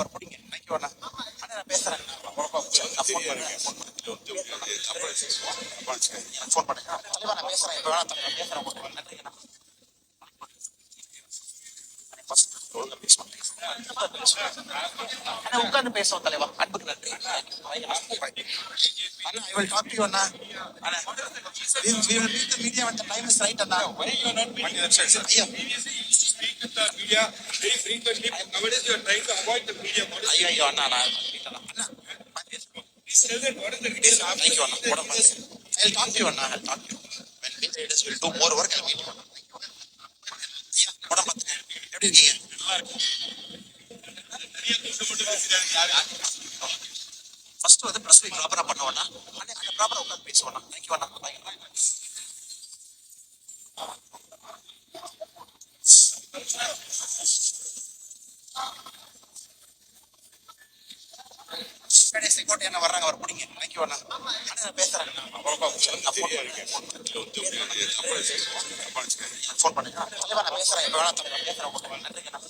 அவர் பிடிங்க. தேங்க்யூ அண்ணா. அண்ணா நான் பேசுறேன். ஃபோன் பண்ணுங்க. தலைவா நான் பேசுறேன். இப்போ வேணா தலைவா பேசுறேன். நன்றிங்கண்ணா. உட்கார்ந்து பேசுவோம் தலைவா. அன்புக்கு நன்றி. Anna, I will talk to you, Anna. Anna, we will meet the media when the time is right, Anna. Why you are not meeting the media? Previously, you used to speak with the media very frequently. Nowadays, you are trying to avoid the media. Ayyo, Anna, Anna. Please tell them what is the reason. Thank you, Anna. I will talk to you, Anna. I will talk to you. When media leaders will do more work, I will meet you. எப்படி இருக்கீங்க? First வந்து press meet ப்ராப்பரா பண்ணுவோம்னா அண்ணே அந்த ப்ராப்பரா உட்கார்ந்து பேசுவோம். தேங்க்யூ அண்ணா. செக்யூரிட்டி என்ன வர்றாங்க அவர் பிடிங்க. தேங்க்யூ அண்ணா. அண்ணா நான் பேசுறேன். ஃபோன் பண்ணுங்க. தலைவா நான் பேசுறேன். இப்போ வேணா தலைவா பேசுறேன். நன்றிங்கண்ணா.